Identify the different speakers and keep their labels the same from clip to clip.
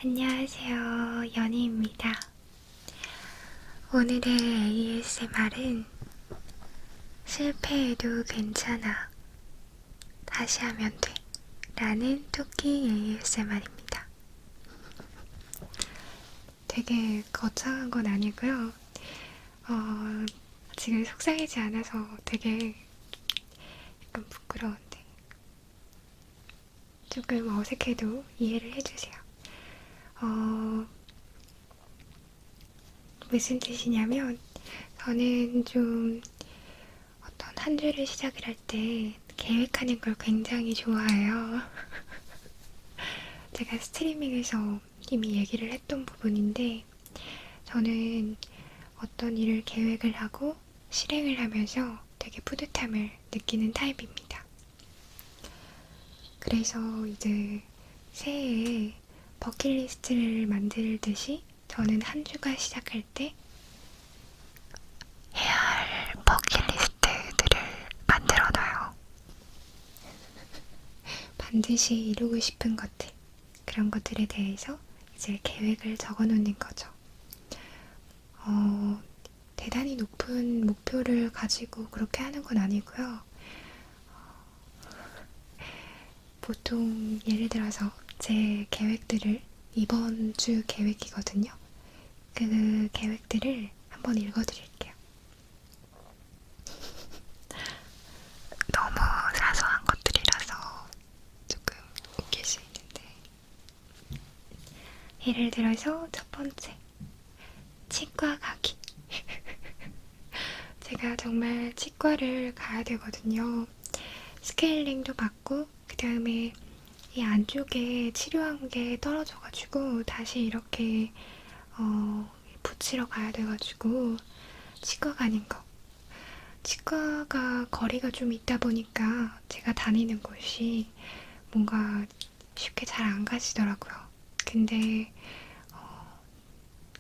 Speaker 1: 안녕하세요. 연희입니다. 오늘의 ASMR은 실패해도 괜찮아. 다시 하면 돼. 라는 토끼 ASMR입니다. 되게 거창한 건 아니고요. 지금 속상하지 않아서 되게 약간 부끄러운데 조금 어색해도 이해를 해주세요. 무슨 뜻이냐면 저는 좀 어떤 한 주를 시작을 할 때 계획하는 걸 굉장히 좋아해요. 제가 스트리밍에서 이미 얘기를 했던 부분인데 저는 어떤 일을 계획을 하고 실행을 하면서 되게 뿌듯함을 느끼는 타입입니다. 그래서 이제 새해에 버킷리스트를 만들듯이 저는 한 주가 시작할 때 해야 할 버킷리스트들을 만들어놔요. 반드시 이루고 싶은 것들, 그런 것들에 대해서 이제 계획을 적어놓는 거죠. 대단히 높은 목표를 가지고 그렇게 하는 건 아니고요. 보통 예를 들어서 제 계획들을 이번 주 계획이거든요. 그 계획들을 한번 읽어드릴게요. 너무 사소한 것들이라서 조금 웃길 수 있는데, 예를 들어서 첫 번째, 치과 가기. 제가 정말 치과를 가야 되거든요. 스케일링도 받고 그 다음에 이 안쪽에 치료한 게 떨어져가지고 다시 이렇게 붙이러 가야 돼가지고 치과 가는 거. 치과가 거리가 좀 있다 보니까 제가 다니는 곳이 뭔가 쉽게 잘 안 가시더라고요. 근데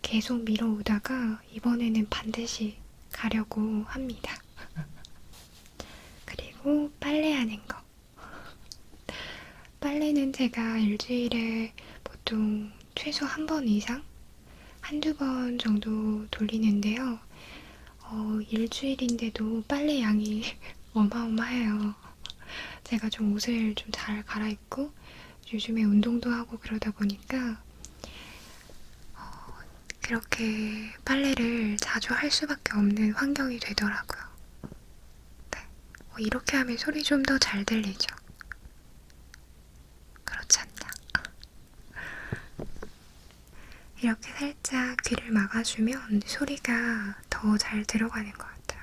Speaker 1: 계속 미뤄오다가 이번에는 반드시 가려고 합니다. 그리고 빨래하는 거. 빨래는 제가 일주일에 보통 최소 한 번 이상? 한두 번 정도 돌리는데요. 일주일인데도 빨래 양이 어마어마해요. 제가 좀 옷을 좀 잘 갈아입고 요즘에 운동도 하고 그러다 보니까 그렇게 빨래를 자주 할 수밖에 없는 환경이 되더라고요. 네. 이렇게 하면 소리 좀 더 잘 들리죠? 그렇지 않나? 이렇게 살짝 귀를 막아주면 소리가 더 잘 들어가는 것 같아요.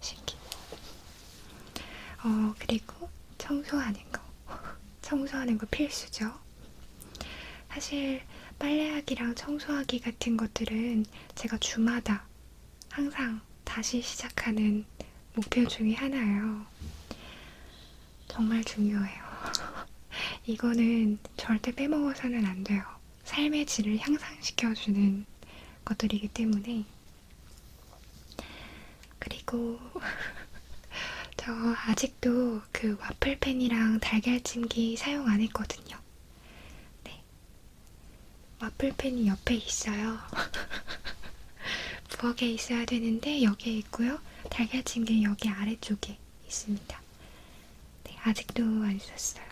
Speaker 1: 신기해. 그리고 청소하는 거. 청소하는 거 필수죠. 사실 빨래하기랑 청소하기 같은 것들은 제가 주마다 항상 다시 시작하는 목표 중에 하나예요. 정말 중요해요. 이거는 절대 빼먹어서는 안 돼요. 삶의 질을 향상시켜주는 것들이기 때문에. 그리고 저 아직도 그 와플팬이랑 달걀찜기 사용 안 했거든요. 네. 와플팬이 옆에 있어요. 부엌에 있어야 되는데 여기에 있고요. 달걀찜기는 여기 아래쪽에 있습니다. 네, 아직도 안 썼어요.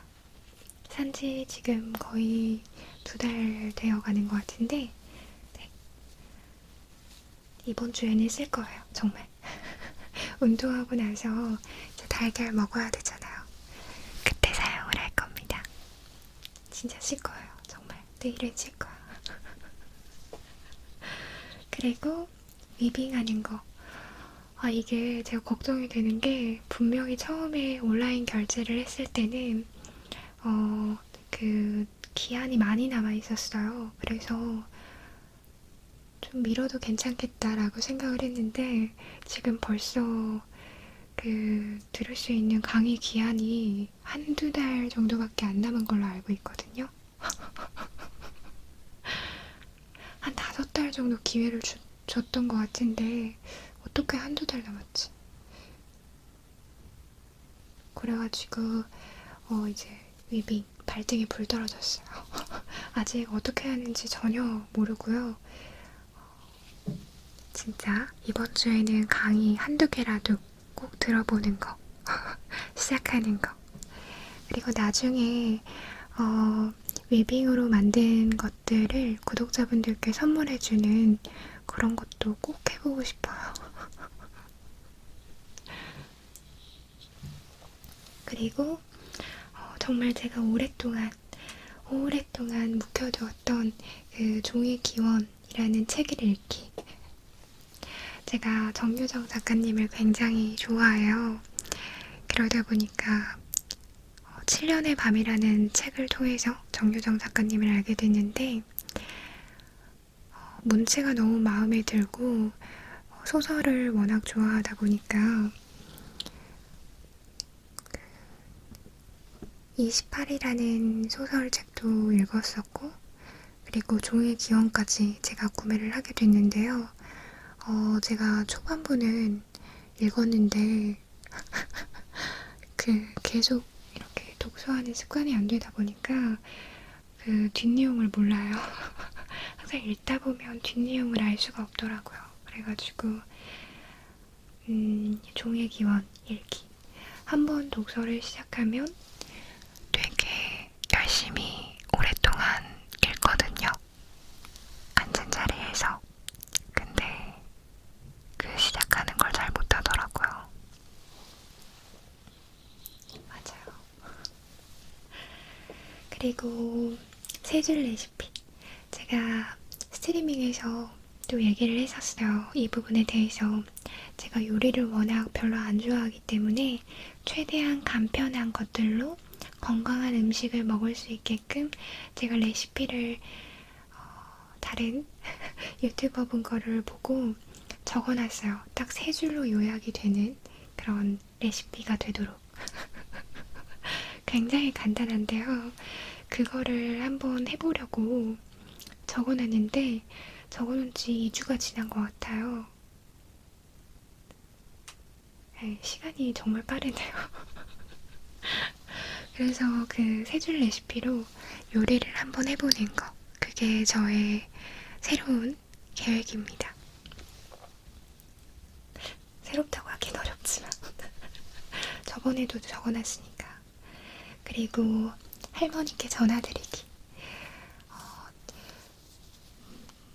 Speaker 1: 산지 지금 거의 2달 되어 가는 것 같은데, 네. 이번 주에는 쓸 거예요. 정말. 운동하고 나서 이제 달걀 먹어야 되잖아요. 그때 사용을 할 겁니다. 진짜 쓸 거예요. 정말. 내일은 쓸 거야. 그리고 위빙하는 거. 이게 제가 걱정이 되는 게 분명히 처음에 온라인 결제를 했을 때는 그 기한이 많이 남아 있었어요. 그래서 좀 미뤄도 괜찮겠다라고 생각을 했는데 지금 벌써 들을 수 있는 강의 기한이 한두 달 정도밖에 안 남은 걸로 알고 있거든요. 한 5달 정도 기회를 줬던 것 같은데 어떻게 한두 달 남았지? 그래가지고 이제 위빙 발등에 불 떨어졌어요. 아직 어떻게 하는지 전혀 모르고요. 진짜 이번 주에는 강의 한두 개라도 꼭 들어보는 거 시작하는 거. 그리고 나중에 웨빙으로 만든 것들을 구독자분들께 선물해주는 그런 것도 꼭 해보고 싶어요. 그리고 정말 제가 오랫동안 묵혀두었던 그 종의 기원이라는 책을 읽기. 제가 정유정 작가님을 굉장히 좋아해요. 그러다 보니까 7년의 밤이라는 책을 통해서 정유정 작가님을 알게 됐는데 문체가 너무 마음에 들고 소설을 워낙 좋아하다 보니까 28이라는 소설책도 읽었었고 그리고 종의 기원까지 제가 구매를 하게 됐는데요. 제가 초반부는 읽었는데 계속 이렇게 독서하는 습관이 안 되다 보니까 그 뒷내용을 몰라요. 항상 읽다 보면 뒷내용을 알 수가 없더라고요. 그래가지고 종의 기원 읽기. 한번 독서를 시작하면 되게 열심히 오랫동안 읽거든요. 앉은 자리에서. 근데 그 시작하는 걸 잘 못하더라고요. 맞아요. 그리고 세 줄 레시피. 제가 스트리밍에서 또 얘기를 했었어요. 이 부분에 대해서. 제가 요리를 워낙 별로 안 좋아하기 때문에 최대한 간편한 것들로 건강한 음식을 먹을 수 있게끔 제가 레시피를 다른 유튜버 분 거를 보고 적어놨어요. 딱 세 줄로 요약이 되는 그런 레시피가 되도록. 굉장히 간단한데요. 그거를 한번 해보려고 적어놨는데 적어놓은 지 2주가 지난 것 같아요. 네, 시간이 정말 빠르네요. 그래서 그 세 줄 레시피로 요리를 한번 해보는 거. 그게 저의 새로운 계획입니다. 새롭다고 하긴 어렵지만 저번에도 적어놨으니까. 그리고 할머니께 전화드리기.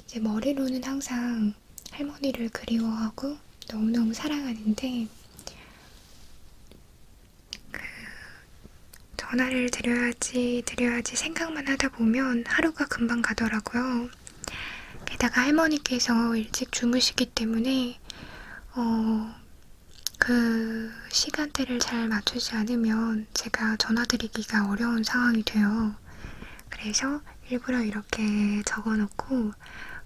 Speaker 1: 이제 머리로는 항상 할머니를 그리워하고 너무너무 사랑하는데 전화를 드려야지 생각만 하다 보면 하루가 금방 가더라고요. 게다가 할머니께서 일찍 주무시기 때문에 그 시간대를 잘 맞추지 않으면 제가 전화드리기가 어려운 상황이 돼요. 그래서 일부러 이렇게 적어놓고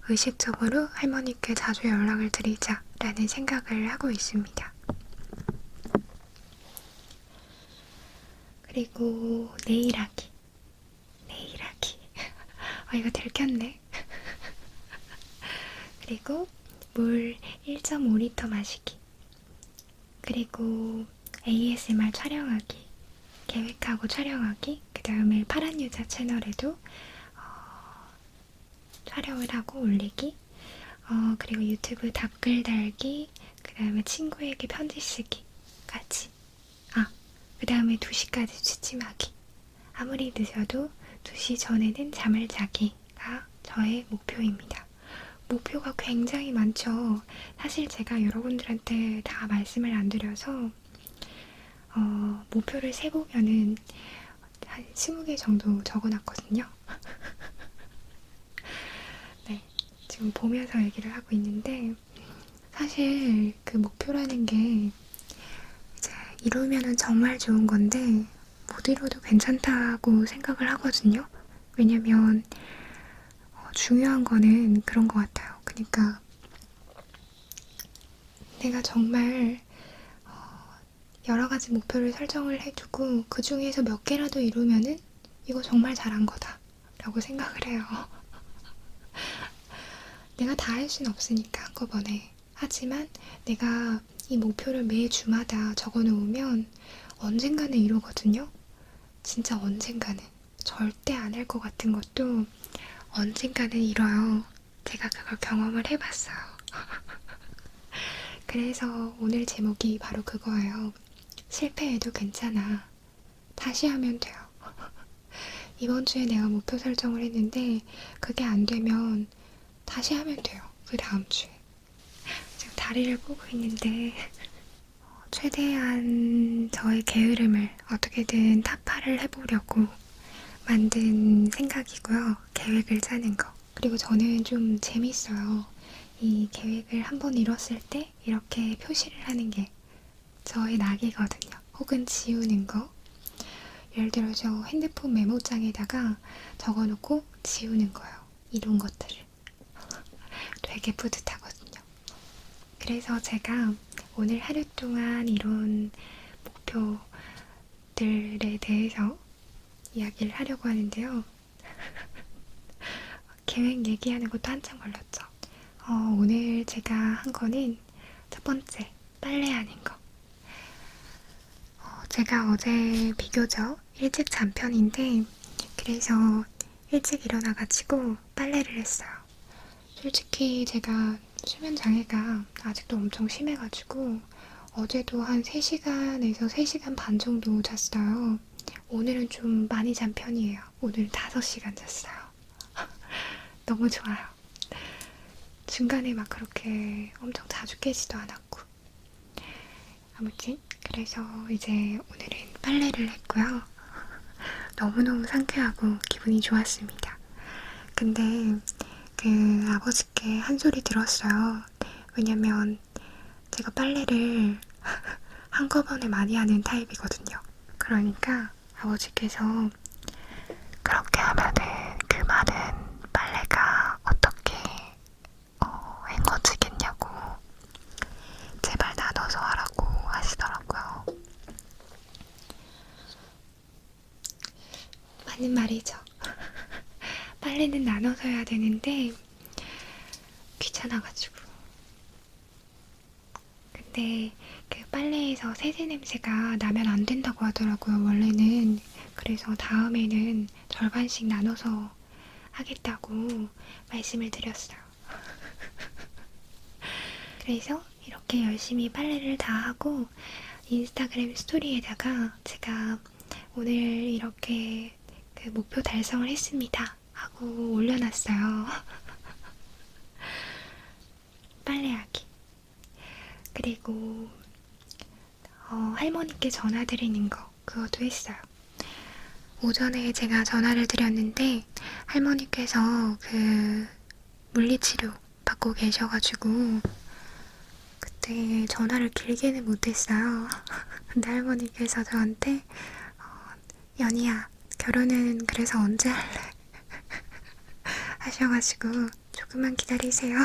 Speaker 1: 의식적으로 할머니께 자주 연락을 드리자라는 생각을 하고 있습니다. 그리고 내일하기. 이거 들켰네. 그리고 물 1.5리터 마시기. 그리고 ASMR 촬영하기. 계획하고 촬영하기. 그 다음에 파란 유자 채널에도 촬영을 하고 올리기. 그리고 유튜브 댓글 달기. 그 다음에 친구에게 편지 쓰기까지. 그 다음에 2시까지 취침하기. 아무리 늦어도 2시 전에는 잠을 자기가 저의 목표입니다. 목표가 굉장히 많죠. 사실 제가 여러분들한테 다 말씀을 안 드려서 목표를 세보면은 한 20개 정도 적어놨거든요. 네, 지금 보면서 얘기를 하고 있는데 사실 그 목표라는 게 이제 이루면은 정말 좋은 건데 못 이뤄도 괜찮다고 생각을 하거든요. 왜냐면 중요한 거는 그런 것 같아요. 그러니까 내가 정말 여러 가지 목표를 설정을 해두고 그 중에서 몇 개라도 이루면은 이거 정말 잘한 거다 라고 생각을 해요. 내가 다 할 수는 없으니까 한꺼번에. 하지만 내가 이 목표를 매 주마다 적어 놓으면 언젠가는 이루거든요. 진짜 언젠가는. 절대 안 할 것 같은 것도 언젠가는 이뤄요. 제가 그걸 경험을 해봤어요. 그래서 오늘 제목이 바로 그거예요. 실패해도 괜찮아. 다시 하면 돼요. 이번 주에 내가 목표 설정을 했는데 그게 안 되면 다시 하면 돼요. 그 다음 주에. 지금 다리를 꼬고 있는데 최대한 저의 게으름을 어떻게든 타파를 해보려고 만든 생각이고요. 계획을 짜는 거. 그리고 저는 좀 재밌어요. 이 계획을 한번 이뤘을 때 이렇게 표시를 하는 게 저의 낙이거든요. 혹은 지우는 거. 예를 들어서 핸드폰 메모장에다가 적어놓고 지우는 거예요. 이룬 것들을. 되게 뿌듯하거든요. 그래서 제가 오늘 하루 동안 이룬 목표들에 대해서 이야기를 하려고 하는데요. 계획 얘기하는 것도 한참 걸렸죠. 오늘 제가 한 거는 첫 번째, 빨래하는 거. 제가 어제 비교적 일찍 잔 편인데 그래서 일찍 일어나가지고 빨래를 했어요. 솔직히 제가 수면 장애가 아직도 엄청 심해가지고 어제도 한 3시간에서 3시간 반 정도 잤어요. 오늘은 좀 많이 잔 편이에요. 오늘 5시간 잤어요. 너무 좋아요. 중간에 막 그렇게 엄청 자주 깨지도 않았고. 아무튼 그래서 이제 오늘은 빨래를 했고요. 너무너무 상쾌하고 기분이 좋았습니다. 근데 그 아버지께 한 소리 들었어요. 왜냐면 제가 빨래를 한꺼번에 많이 하는 타입이거든요. 그러니까 아버지께서 그렇게 하면은 그 많은 빨래가 어떻게 헹궈지겠냐고 제발 나눠서 하라고 하시더라고요. 맞는 말이죠. 빨래는 나눠서 해야 되는데 귀찮아가지고. 근데 그 빨래에서 세제 냄새가 나면 안 된다고 하더라고요, 원래는. 그래서 다음에는 절반씩 나눠서 하겠다고 말씀을 드렸어요. 그래서 이렇게 열심히 빨래를 다 하고 인스타그램 스토리에다가 제가 오늘 이렇게 그 목표 달성을 했습니다 하고 올려놨어요. 빨래하기. 그리고 할머니께 전화드리는 거 그것도 했어요. 오전에 제가 전화를 드렸는데 할머니께서 그 물리치료 받고 계셔가지고 그때 전화를 길게는 못했어요. 근데 할머니께서 저한테 연희야 결혼은 그래서 언제 할래? 하셔가지고 조금만 기다리세요.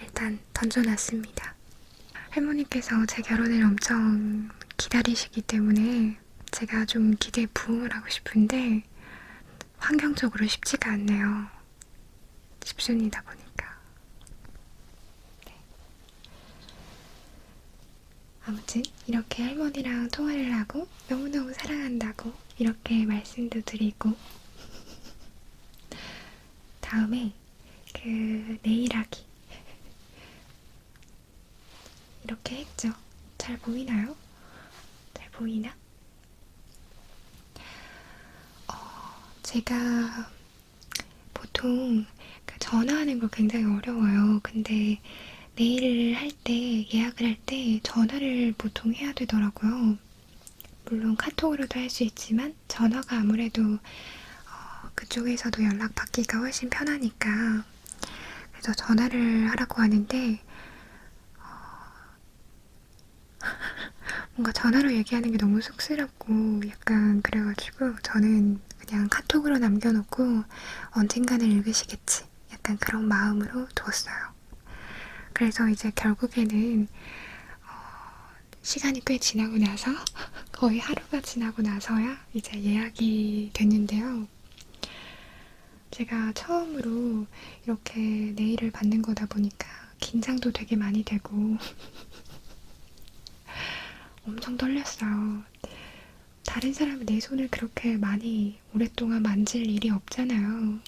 Speaker 1: 일단 던져놨습니다. 할머니께서 제 결혼을 엄청 기다리시기 때문에 제가 좀 기대에 부응을 하고 싶은데 환경적으로 쉽지가 않네요. 집순이다 보니까. 네. 아무튼 이렇게 할머니랑 통화를 하고 너무너무 사랑한다고 이렇게 말씀도 드리고 다음에 그 네일하기 이렇게 했죠. 잘 보이나요? 잘 보이나? 제가 보통 그 전화하는 걸 굉장히 어려워요. 근데 네일을 할 때, 예약을 할 때 전화를 보통 해야 되더라고요. 물론 카톡으로도 할 수 있지만 전화가 아무래도 그쪽에서도 연락받기가 훨씬 편하니까 그래서 전화를 하라고 하는데 뭔가 전화로 얘기하는 게 너무 쑥스럽고 약간 그래가지고 저는 그냥 카톡으로 남겨놓고 언젠가는 읽으시겠지 약간 그런 마음으로 두었어요. 그래서 이제 결국에는 시간이 꽤 지나고 나서 거의 하루가 지나고 나서야 이제 예약이 됐는데요. 제가 처음으로 이렇게 네일을 받는 거다 보니까 긴장도 되게 많이 되고 엄청 떨렸어요. 다른 사람이 내 손을 그렇게 많이 오랫동안 만질 일이 없잖아요.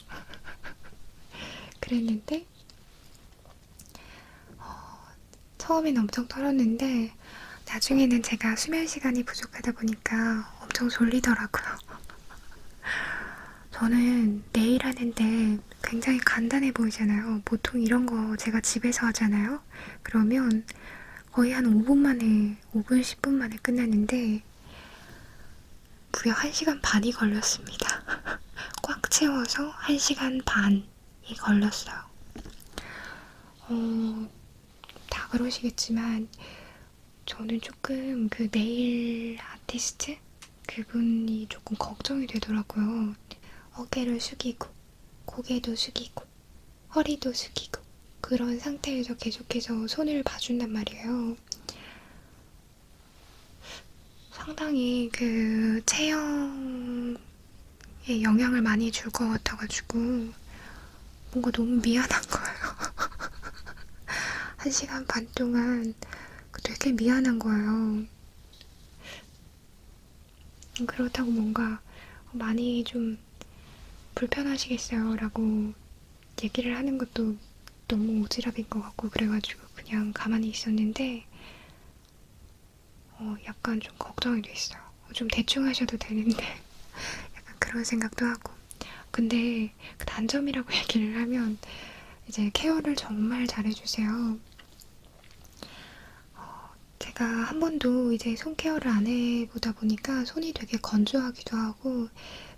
Speaker 1: 그랬는데 처음엔 엄청 떨었는데 나중에는 제가 수면 시간이 부족하다 보니까 엄청 졸리더라고요. 저는 네일 하는데 굉장히 간단해 보이잖아요. 보통 이런 거 제가 집에서 하잖아요. 그러면 거의 한 5분 만에, 5분, 10분 만에 끝났는데 무려 1시간 반이 걸렸습니다. 꽉 채워서 1시간 반이 걸렸어요. 다 그러시겠지만 저는 조금 그 네일 아티스트? 그분이 조금 걱정이 되더라고요. 어깨를 숙이고, 고개도 숙이고, 허리도 숙이고, 그런 상태에서 계속해서 손을 봐준단 말이에요. 상당히 그 체형에 영향을 많이 줄 것 같아가지고 뭔가 너무 미안한 거예요. 1시간 반 동안 되게 미안한 거예요. 그렇다고 뭔가 많이 좀 불편하시겠어요 라고 얘기를 하는 것도 너무 오지랖인 것 같고 그래가지고 그냥 가만히 있었는데 약간 좀 걱정이 됐어요. 좀 대충 하셔도 되는데 약간 그런 생각도 하고. 근데 그 단점이라고 얘기를 하면 이제 케어를 정말 잘해주세요. 제가 한 번도 이제 손 케어를 안 해보다 보니까 손이 되게 건조하기도 하고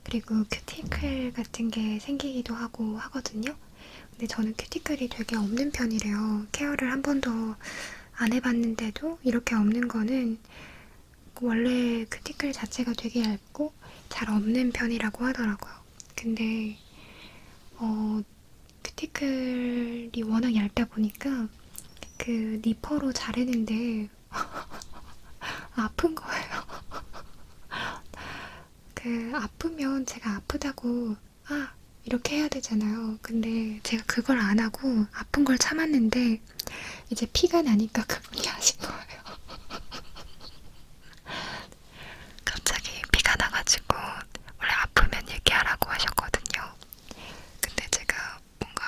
Speaker 1: 그리고 큐티클 같은 게 생기기도 하고 하거든요. 근데 저는 큐티클이 되게 없는 편이래요. 케어를 한 번도 안 해봤는데도 이렇게 없는 거는 원래 큐티클 자체가 되게 얇고 잘 없는 편이라고 하더라고요. 근데 큐티클이 워낙 얇다 보니까 그 니퍼로 자르는데 아픈 거예요. 그 아프면 제가 아프다고 이렇게 해야 되잖아요. 근데 제가 그걸 안 하고 아픈 걸 참았는데 이제 피가 나니까 그분이 하신 거예요. 갑자기 피가 나가지고 원래 아프면 얘기하라고 하셨거든요. 근데 제가 뭔가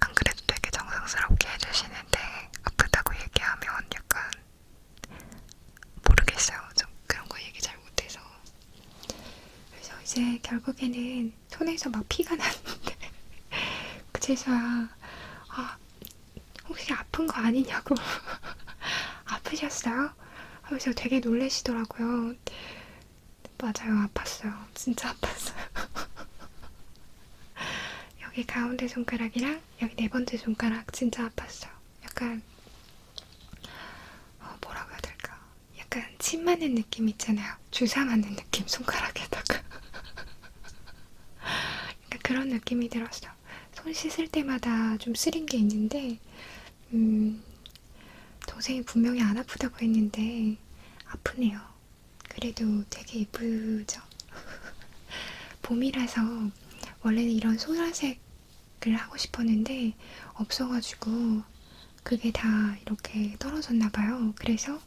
Speaker 1: 안 그래도 되게 정성스럽게 해주시는데 아프다고 얘기하면 약간 모르겠어요. 좀 그런 거 얘기 잘 못해서. 그래서 이제 결국에는 손에서 막 피가 났는데 그제서야 혹시 아픈 거 아니냐고 아프셨어요? 하면서 되게 놀라시더라고요. 맞아요, 아팠어요. 진짜 아팠어요. 여기 가운데 손가락이랑 여기 네 번째 손가락 진짜 아팠어요. 약간 뭐라고 해야 될까? 약간 침 맞는 느낌 있잖아요. 주사 맞는 느낌 손가락에다가. 그러니까 그런 느낌이 들었어요. 손 씻을 때마다 좀 쓰린 게 있는데 동생이 분명히 안 아프다고 했는데 아프네요. 그래도 되게 예쁘죠? 봄이라서 원래는 이런 소라색을 하고 싶었는데 없어가지고 그게 다 이렇게 떨어졌나봐요. 그래서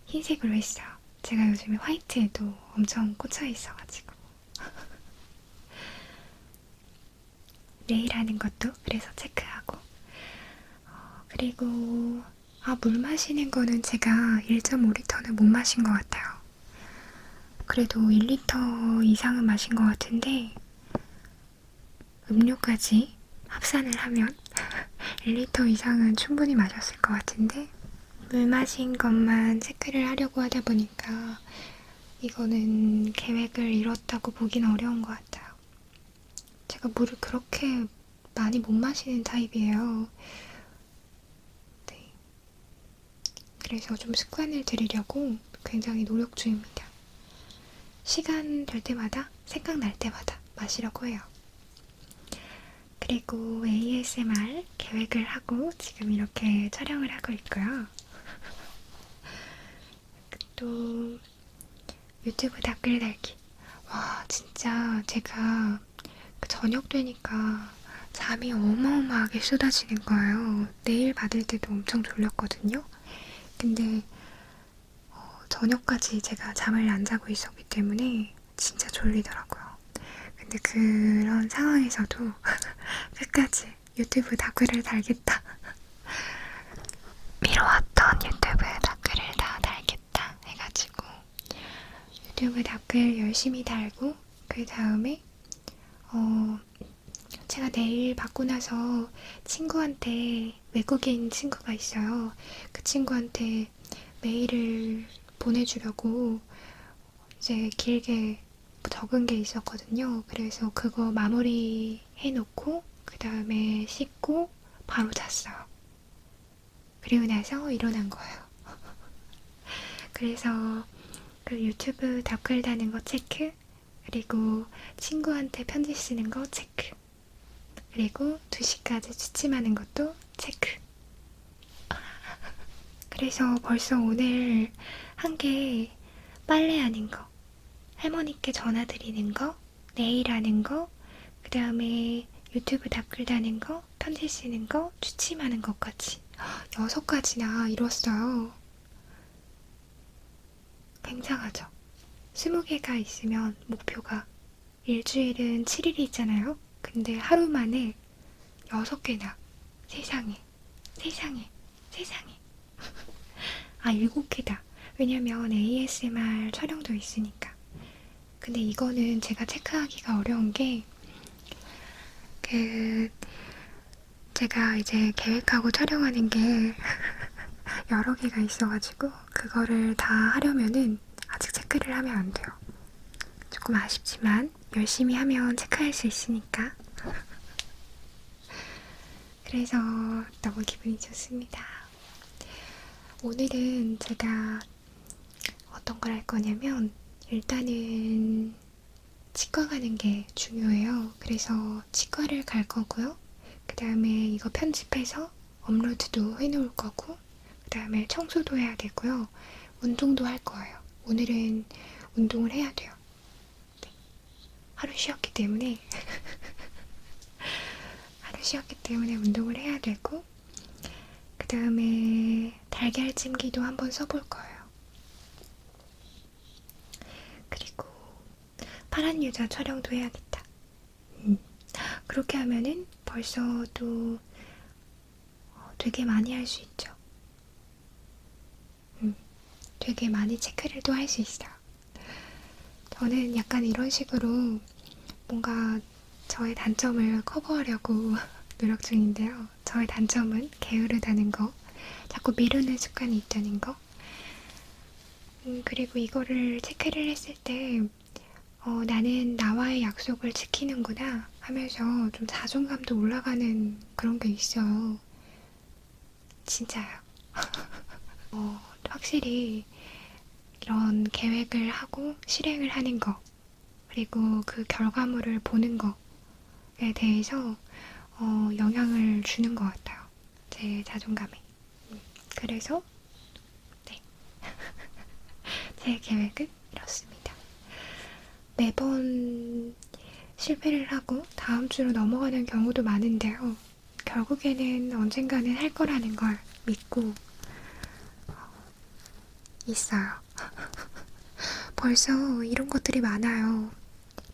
Speaker 1: 흰색으로 했어요. 제가 요즘에 화이트에도 엄청 꽂혀 있어가지고 네일하는 것도 그래서 체크하고 그리고 물 마시는 거는 제가 1.5리터는 못 마신 것 같아요. 그래도 1리터 이상은 마신 것 같은데 음료까지 합산을 하면 1리터 이상은 충분히 마셨을 것 같은데 물 마신 것만 체크를 하려고 하다 보니까 이거는 계획을 이뤘다고 보긴 어려운 것 같아요. 제가 물을 그렇게 많이 못 마시는 타입이에요. 네. 그래서 좀 습관을 들이려고 굉장히 노력 중입니다. 시간 될 때마다, 생각날 때마다 마시려고 해요. 그리고 ASMR 계획을 하고 지금 이렇게 촬영을 하고 있고요. 또 유튜브 댓글 달기. 와, 진짜 제가 저녁 되니까 잠이 어마어마하게 쏟아지는 거예요. 내일 받을 때도 엄청 졸렸거든요. 근데 저녁까지 제가 잠을 안 자고 있었기 때문에 진짜 졸리더라고요. 근데 그런 상황에서도 끝까지 유튜브 다크를 달겠다. 미뤄왔던 유튜브 다크를 다 달겠다 해가지고 유튜브 다크를 열심히 달고 그 다음에 제가 내일 받고 나서 친구한테 외국인 친구가 있어요. 그 친구한테 메일을 보내주려고 이제 길게 적은 게 있었거든요. 그래서 그거 마무리 해놓고 그 다음에 씻고 바로 잤어요. 그리고 나서 일어난 거예요. 그래서 그 유튜브 댓글 다는 거 체크, 그리고 친구한테 편지 쓰는 거 체크, 그리고 2시까지 취침하는 것도 체크. 그래서 벌써 오늘 한 게 빨래하는 거, 할머니께 전화드리는 거, 네일 하는 거, 그 다음에 유튜브 댓글 다는 거, 편지 쓰는 거, 취침하는 것까지 6가지나 이뤘어요. 굉장하죠? 20개가 있으면 목표가 일주일은 7일이 있잖아요. 근데 하루 만에 6개나. 세상에. 아, 7개다. 왜냐면 ASMR 촬영도 있으니까. 근데 이거는 제가 체크하기가 어려운 게, 제가 이제 계획하고 촬영하는 게 여러 개가 있어가지고, 그거를 다 하려면은 아직 체크를 하면 안 돼요. 조금 아쉽지만, 열심히 하면 체크할 수 있으니까. 그래서 너무 기분이 좋습니다. 오늘은 제가 어떤 걸 할 거냐면, 일단은 치과 가는 게 중요해요. 그래서 치과를 갈 거고요. 그 다음에 이거 편집해서 업로드도 해놓을 거고, 그 다음에 청소도 해야 되고요. 운동도 할 거예요. 오늘은 운동을 해야 돼요. 네. 하루 쉬었기 때문에 운동을 해야 되고, 그 다음에 달걀찜기도 한번 써볼 거예요. 그리고 파란 유자 촬영도 해야겠다. 그렇게 하면은 벌써 또 되게 많이 할 수 있죠. 되게 많이 체크를 또 할 수 있어요. 저는 약간 이런 식으로 뭔가 저의 단점을 커버하려고 노력 중인데요. 저의 단점은 게으르다는 거, 자꾸 미루는 습관이 있다는 거. 그리고 이거를 체크를 했을 때 나는 나와의 약속을 지키는구나 하면서 좀 자존감도 올라가는 그런 게 있어요. 진짜요. 확실히 이런 계획을 하고 실행을 하는 거, 그리고 그 결과물을 보는 거에 대해서 영향을 주는 것 같아요. 제 자존감에. 그래서 네. 제 계획은 이렇습니다. 매번 실패를 하고 다음 주로 넘어가는 경우도 많은데요. 결국에는 언젠가는 할 거라는 걸 믿고 있어요. 벌써 이런 것들이 많아요.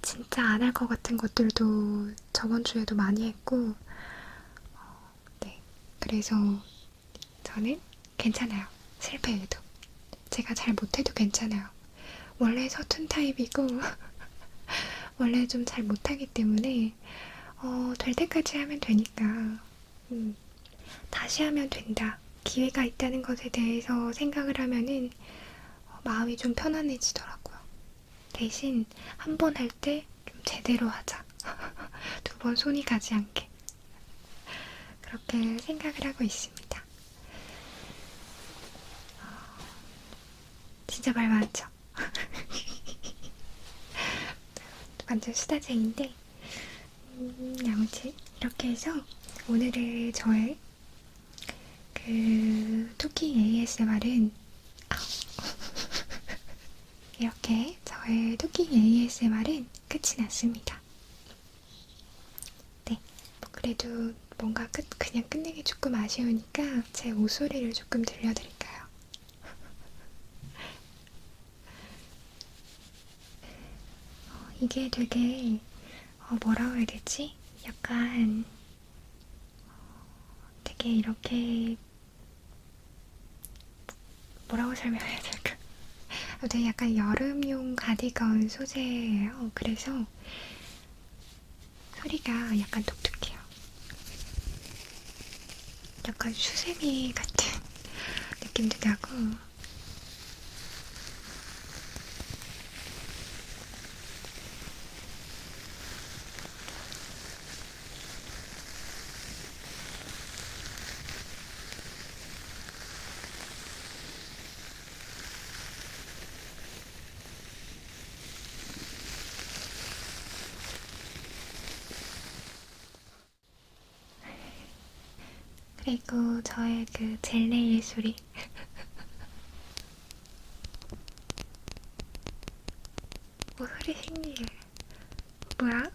Speaker 1: 진짜 안 할 것 같은 것들도 저번 주에도 많이 했고, 네. 그래서 저는 괜찮아요. 실패해도. 제가 잘 못해도 괜찮아요. 원래 서툰 타입이고, 원래 좀 잘 못하기 때문에, 될 때까지 하면 되니까, 다시 하면 된다. 기회가 있다는 것에 대해서 생각을 하면은, 마음이 좀 편안해지더라고요. 대신 한 번 할 때 좀 제대로 하자. 2번 손이 가지 않게. 그렇게 생각을 하고 있습니다. 진짜 말 많죠? 완전 수다쟁인데, 아무튼 이렇게 해서 오늘의 저의 그 토킹 ASMR은 이렇게 저의 토킹 ASMR은 끝이 났습니다. 네, 그래도 뭔가 그냥 끝내기 조금 아쉬우니까 제 웃소리를 조금 들려드릴까요? 이게 되게 뭐라고 해야 되지? 약간 되게 이렇게 뭐라고 설명해야 될까? 되게 약간 여름용 가디건 소재예요. 그래서 소리가 약간 독특해요. 약간 수세미 같은 느낌도 나고. 그리고 저의 그 젤네일 소리. 소리 신기해. 뭐야?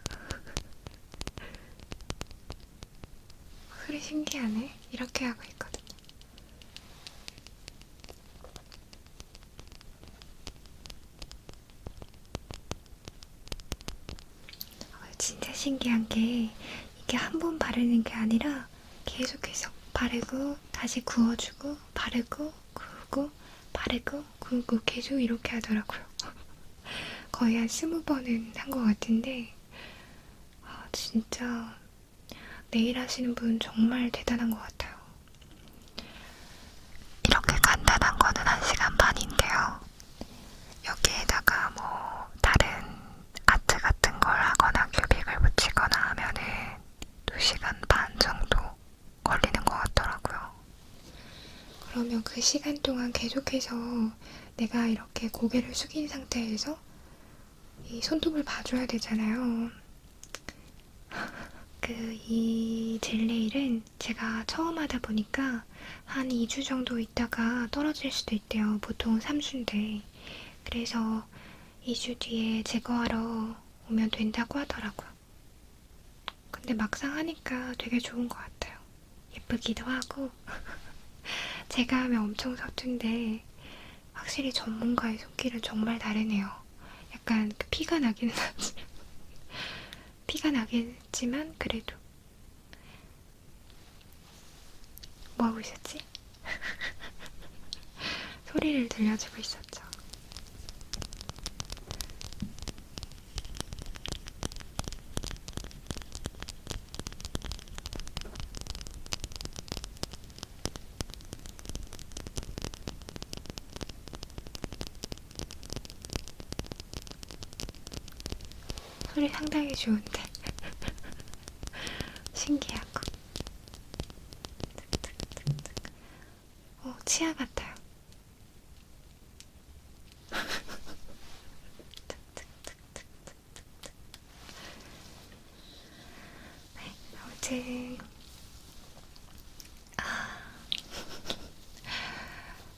Speaker 1: 소리 신기하네. 이렇게 하고 있거든요. 진짜 신기한 게 이게 한 번 바르는 게 아니라 계속해서 바르고 다시 구워주고 바르고 구우고 바르고 구우고 계속 이렇게 하더라고요. 거의 한 20번은 한 것 같은데 진짜 네일 하시는 분 정말 대단한 것 같아요. 이렇게 간단한 거는 1시간 반인데요. 여기에다가 뭐 다른 아트 같은 걸 하거나 큐빅을 붙이거나 하면은 2시간 반 정도 걸리는 것 같더라고요. 그러면 그 시간 동안 계속해서 내가 이렇게 고개를 숙인 상태에서 이 손톱을 봐줘야 되잖아요. 이 젤네일은 제가 처음 하다 보니까 한 2주 정도 있다가 떨어질 수도 있대요. 보통 3주인데. 그래서 2주 뒤에 제거하러 오면 된다고 하더라고요. 근데 막상 하니까 되게 좋은 것 같아요. 예쁘기도 하고. 제가 하면 엄청 서툰데 확실히 전문가의 손길은 정말 다르네요. 약간 피가 나기는 하지. 피가 나겠지만 그래도. 뭐하고 있었지? 소리를 들려주고 있었죠. 소리 상당히 좋은데. 신기하고. 치아 같아요. 네, 아무튼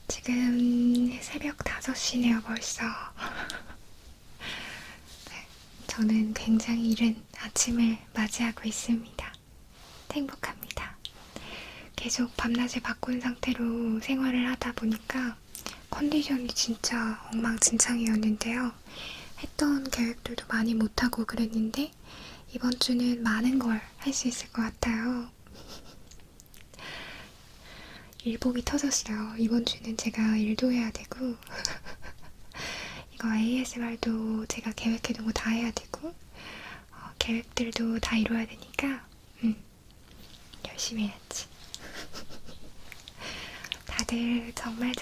Speaker 1: 지금 새벽 5시네요 벌써. 네, 저는 굉장히 이른 아침을 맞이하고 있습니다. 행복합니다. 계속 밤낮을 바꾼 상태로 생활을 하다 보니까 컨디션이 진짜 엉망진창이었는데요. 했던 계획들도 많이 못하고 그랬는데 이번 주는 많은 걸 할 수 있을 것 같아요. 일복이 터졌어요. 이번 주는 제가 일도 해야 되고 이거 ASMR도 제가 계획해둔 거 다 해야 되고 계획들도 다 이뤄야 되니까 열심히 해야지. 다들 정말